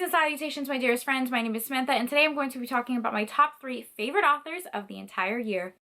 and salutations, my dearest friends. My name is Samantha, and today I'm going to be talking about my top 3 favorite authors of the entire year.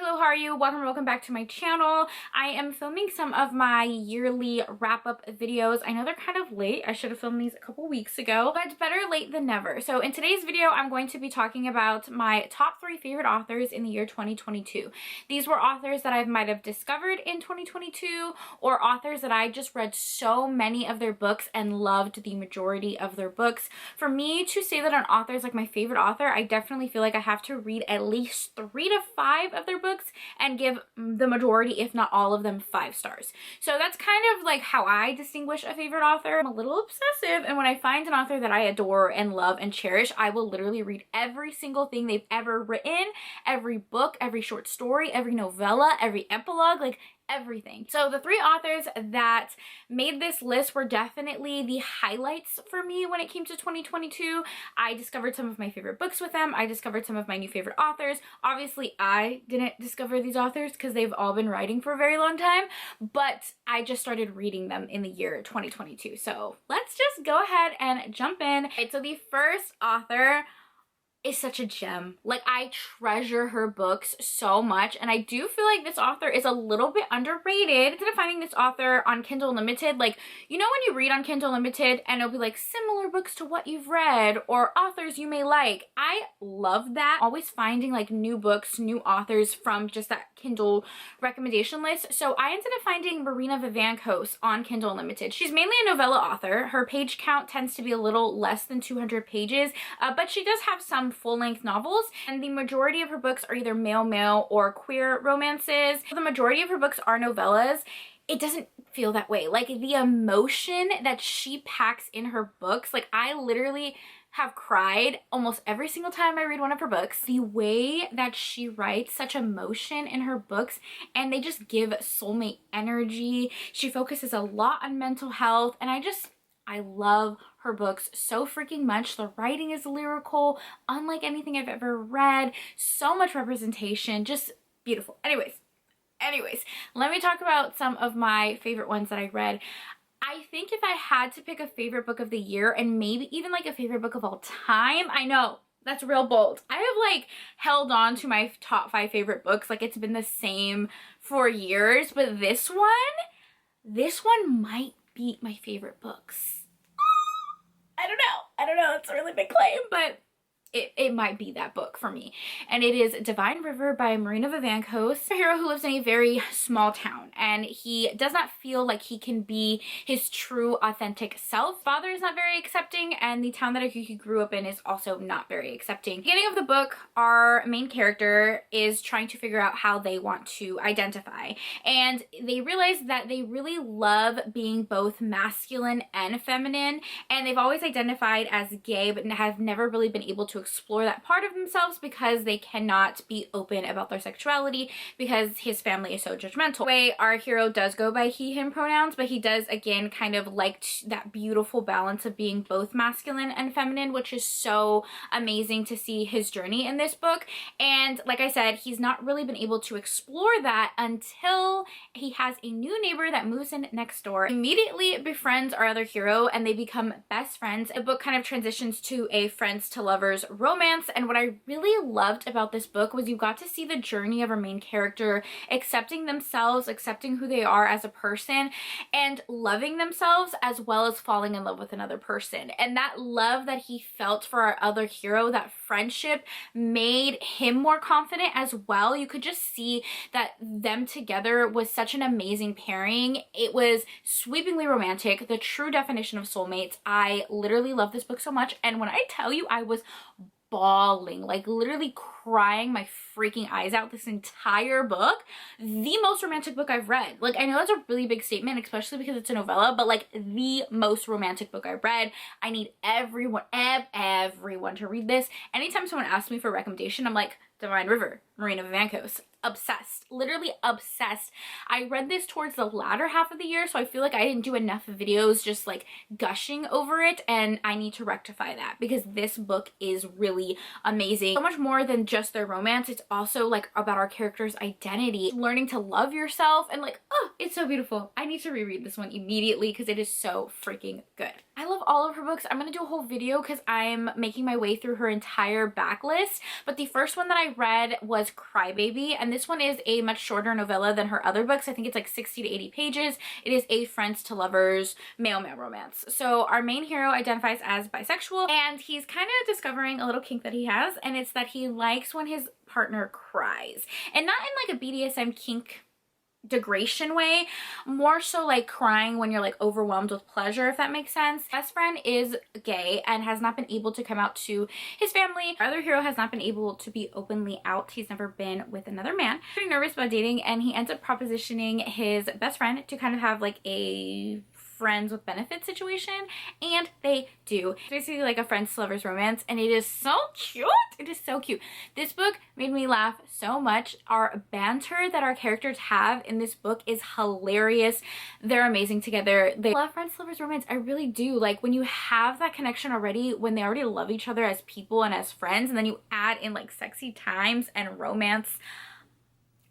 How are you? Welcome back to my channel. I am filming some of my yearly wrap-up videos. I know they're kind of late. I should have filmed these a couple weeks ago, but better late than never. So in today's video, I'm going to be talking about my top 3 favorite authors in the year 2022. These were authors that I might have discovered in 2022, or authors that I just read so many of their books and loved the majority of their books. For me to say that an author is like my favorite author, I definitely feel like I have to read at least 3 to 5 of their books and give the majority, if not all of them, 5 stars. So that's kind of like how I distinguish a favorite author. I'm a little obsessive, and when I find an author that I adore and love and cherish, I will literally read every single thing they've ever written, every book, every short story, every novella, every epilogue, like everything. So the 3 authors that made this list were definitely the highlights for me when it came to 2022. I discovered some of my favorite books with them. I discovered some of my new favorite authors. Obviously, I didn't discover these authors because they've all been writing for a very long time, but I just started reading them in the year 2022. So let's just go ahead and jump in. Okay, so the first author is such a gem. Like, I treasure her books so much, and I do feel like this author is a little bit underrated. Instead of finding this author on Kindle Unlimited, like, you know when you read on Kindle Unlimited and it'll be like similar books to what you've read or authors you may like. I love that. Always finding like new books, new authors from just that Kindle recommendation list. So I ended up finding Marina Vivancos on Kindle Unlimited. She's mainly a novella author. Her page count tends to be a little less than 200 pages, but she does have some full-length novels, and the majority of her books are either male or queer romances. The majority of her books are novellas. It doesn't feel that way. Like, the emotion that she packs in her books, like, I literally have cried almost every single time I read one of her books. The way that she writes such emotion in her books, and they just give soulmate energy. She focuses a lot on mental health, and I love her books so freaking much. The writing is lyrical, unlike anything I've ever read. So much representation, just beautiful. Anyways, let me talk about some of my favorite ones that I read. I think if I had to pick a favorite book of the year, and maybe even like a favorite book of all time, I know that's real bold. I have like held on to my top 5 favorite books like it's been the same for years, but this one might be my favorite books. I don't know, it's a really big claim, but it might be that book for me. And it is Divine River by Marina Vivancos, a hero who lives in a very small town, and he does not feel like he can be his true authentic self. Father is not very accepting, and the town that he grew up in is also not very accepting. Beginning of the book, our main character is trying to figure out how they want to identify, and they realize that they really love being both masculine and feminine, and they've always identified as gay but have never really been able to explore that part of themselves because they cannot be open about their sexuality because his family is so judgmental. Way our hero does go by he him pronouns, but he does again kind of like that beautiful balance of being both masculine and feminine, which is so amazing to see his journey in this book. And like I said, he's not really been able to explore that until he has a new neighbor that moves in next door, immediately befriends our other hero, and they become best friends. The book kind of transitions to a friends to lovers romance, and what I really loved about this book was you got to see the journey of our main character accepting themselves, accepting who they are as a person, and loving themselves as well as falling in love with another person. And that love that he felt for our other hero, that friendship, made him more confident as well. You could just see that them together was such an amazing pairing. It was sweepingly romantic, the true definition of soulmates. I literally love this book so much, and when I tell you I was bawling, like literally crying my freaking eyes out this entire book. The most romantic book I've read. Like, I know that's a really big statement, especially because it's a novella, but like the most romantic book I've read. I need everyone to read this. Anytime someone asks me for a recommendation, I'm like, Divine River, Marina Vivancos. obsessed, literally obsessed. I read this towards the latter half of the year, so I feel like I didn't do enough videos just like gushing over it, and I need to rectify that because this book is really amazing. So much more than just their romance. It's also like about our character's identity, learning to love yourself, and like, oh, it's so beautiful. I need to reread this one immediately because it is so freaking good. I love all of her books. I'm gonna do a whole video because I'm making my way through her entire backlist, but the first one that I read was Crybaby, and this one is a much shorter novella than her other books. I think it's like 60 to 80 pages. It is a friends to lovers male-male romance. So our main hero identifies as bisexual, and he's kind of discovering a little kink that he has, and it's that he likes when his partner cries, and not in like a BDSM kink degradation way, more so like crying when you're like overwhelmed with pleasure, if that makes sense. Best friend is gay and has not been able to come out to his family. Our other hero has not been able to be openly out. He's never been with another man. He's pretty nervous about dating, and he ends up propositioning his best friend to kind of have like a friends with benefits situation, and they do. It's basically like a friends to lovers romance, and it is so cute. It is so cute. This book made me laugh so much. Our banter that our characters have in this book is hilarious. They're amazing together. They love friends to lovers romance. I really do. Like when you have that connection already, when they already love each other as people and as friends, and then you add in like sexy times and romance,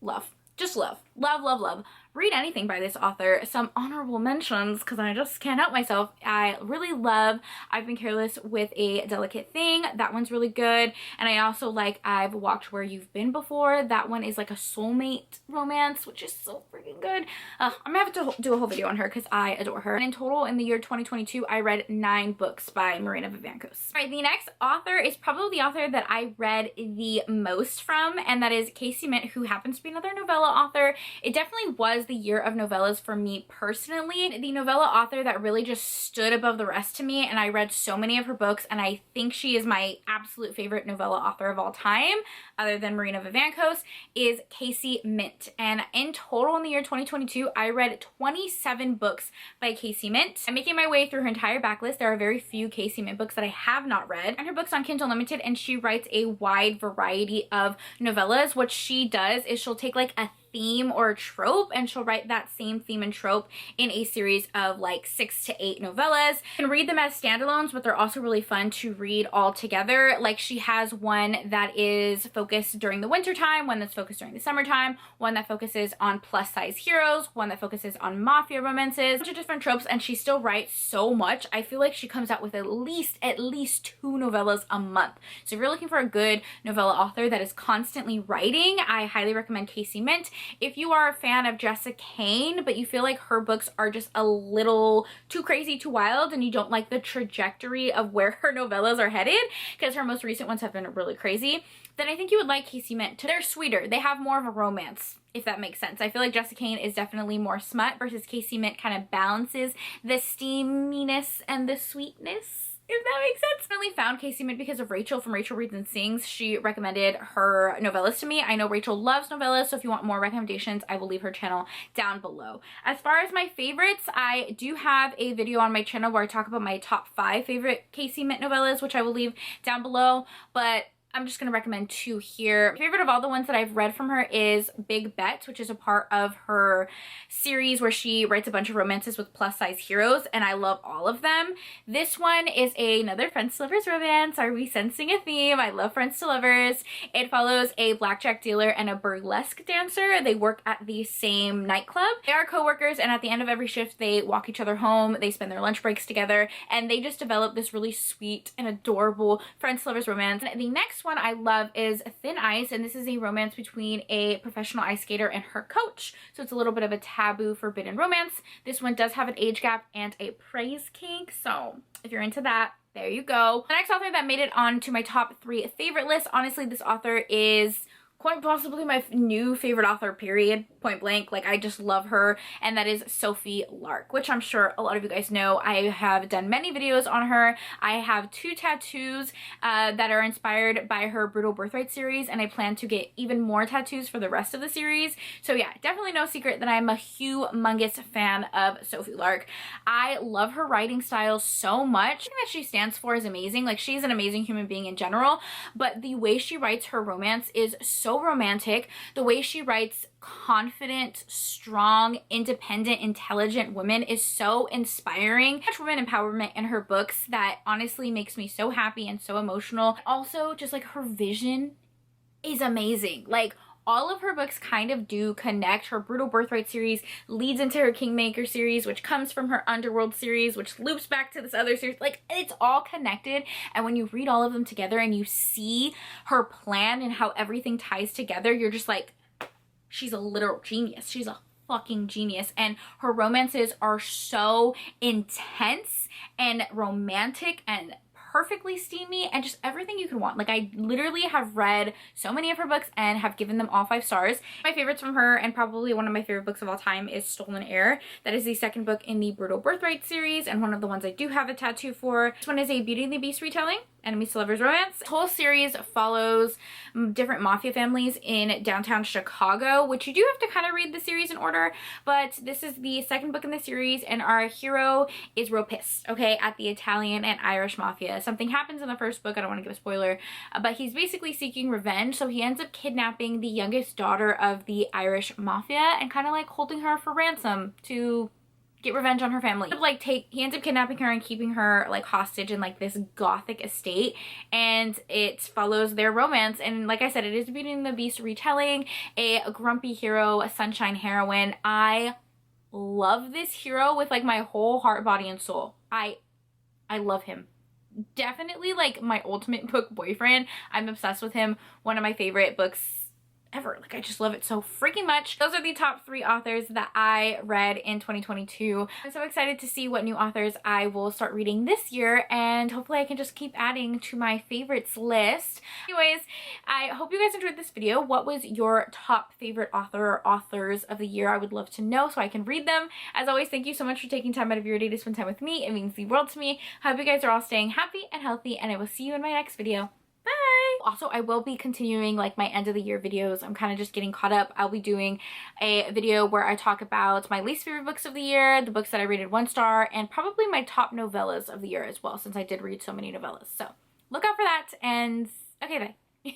love. Just love. Love, love, love. Read anything by this author. Some honorable mentions because I just can't help myself. I really love I've Been Careless with a Delicate Thing. That one's really good. And I also like I've Walked Where You've Been Before. That one is like a soulmate romance, which is so freaking good. I'm gonna have to do a whole video on her because I adore her. And in total, in the year 2022, I read 9 books by Marina Vivancos. All right, the next author is probably the author that I read the most from, and that is Casey Mint, who happens to be another novella author. It definitely was the year of novellas for me personally. The novella author that really just stood above the rest to me, and I read so many of her books, and I think she is my absolute favorite novella author of all time, other than Marina Vivancos, is Casey Mint. And in total in the year 2022, I read 27 books by Casey Mint. I'm making my way through her entire backlist. There are very few Casey Mint books that I have not read. And her book's on Kindle Unlimited, and she writes a wide variety of novellas. What she does is she'll take like a theme or a trope, and she'll write that same theme and trope in a series of like 6 to 8 novellas. You can read them as standalones, but they're also really fun to read all together. Like she has one that is focused during the winter time, one that's focused during the summertime, one that focuses on plus size heroes, one that focuses on mafia romances, a bunch of different tropes, and she still writes so much. I feel like she comes out with at least 2 novellas a month. So if you're looking for a good novella author that is constantly writing, I highly recommend Casey Mint. If you are a fan of Jessica Cain, but you feel like her books are just a little too crazy, too wild, and you don't like the trajectory of where her novellas are headed, because her most recent ones have been really crazy, then I think you would like Casey Mint. They're sweeter. They have more of a romance, if that makes sense. I feel like Jessica Cain is definitely more smut versus Casey Mint kind of balances the steaminess and the sweetness, if that makes sense. I only found Casey Mint because of Rachel from Rachel Reads and Sings. She recommended her novellas to me. I know Rachel loves novellas, so if you want more recommendations, I will leave her channel down below. As far as my favorites, I do have a video on my channel where I talk about my top 5 favorite Casey Mint novellas, which I will leave down below, but I'm just going to recommend 2 here. My favorite of all the ones that I've read from her is Big Bet, which is a part of her series where she writes a bunch of romances with plus size heroes, and I love all of them. This one is another friends to lovers romance. Are we sensing a theme? I love friends to lovers. It follows a blackjack dealer and a burlesque dancer. They work at the same nightclub. They are co-workers, and at the end of every shift, they walk each other home. They spend their lunch breaks together, and they just develop this really sweet and adorable friends to lovers romance. And the next one I love is Thin Ice, and this is a romance between a professional ice skater and her coach. So it's a little bit of a taboo, forbidden romance. This one does have an age gap and a praise kink, so if you're into that, there you go. The next author that made it onto my top 3 favorite list, honestly, this author is quite possibly my new favorite author, period. point blank. Like, I just love her, and that is Sophie Lark, which I'm sure a lot of you guys know. I have done many videos on her. I have 2 tattoos that are inspired by her Brutal Birthright series, and I plan to get even more tattoos for the rest of the series. So yeah, definitely no secret that I'm a humongous fan of Sophie Lark. I love her writing style so much. Everything that she stands for is amazing. Like, she's an amazing human being in general, but the way she writes her romance is so romantic. The way she writes confident, strong, independent, intelligent women is so inspiring. Such women empowerment in her books that honestly makes me so happy and so emotional. Also, just like her vision is amazing. Like, all of her books kind of do connect. Her Brutal Birthright series leads into her Kingmaker series, which comes from her Underworld series, which loops back to this other series. Like, it's all connected. And when you read all of them together and you see her plan and how everything ties together, you're just like, she's a literal genius. She's a fucking genius. And her romances are so intense and romantic and perfectly steamy and just everything you can want. Like, I literally have read so many of her books and have given them all 5 stars. My favorites from her, and probably one of my favorite books of all time, is Stolen Heir. That is the 2nd book in the Brutal Birthright series, and one of the ones I do have a tattoo for. This one is a Beauty and the Beast retelling, Enemies to Lovers romance. The whole series follows different mafia families in downtown Chicago, which you do have to kind of read the series in order, but this is the 2nd book in the series, and our hero is real pissed, okay, at the Italian and Irish mafia. Something happens in the 1st book, I don't want to give a spoiler, but he's basically seeking revenge, so he ends up kidnapping the youngest daughter of the Irish mafia and kind of like holding her for ransom to get revenge on her family. Like, he ends up kidnapping her and keeping her like hostage in like this gothic estate, and it follows their romance. And like I said, it is a Beauty and the Beast retelling, a grumpy hero, a sunshine heroine. I love this hero with like my whole heart, body, and soul. I love him. Definitely like my ultimate book boyfriend. I'm obsessed with him. One of my favorite books ever. Like, I just love it so freaking much. Those are the top 3 authors that I read in 2022. I'm so excited to see what new authors I will start reading this year, and hopefully I can just keep adding to my favorites list. Anyways, I hope you guys enjoyed this video. What was your top favorite author or authors of the year? I would love to know so I can read them. As always, thank you so much for taking time out of your day to spend time with me. It means the world to me. I hope you guys are all staying happy and healthy, and I will see you in my next video. Bye! Also, I will be continuing like my end of the year videos. I'm kind of just getting caught up. I'll be doing a video where I talk about my least favorite books of the year, the books that I rated 1 star, and probably my top novellas of the year as well, since I did read so many novellas. So look out for that, and okay, bye.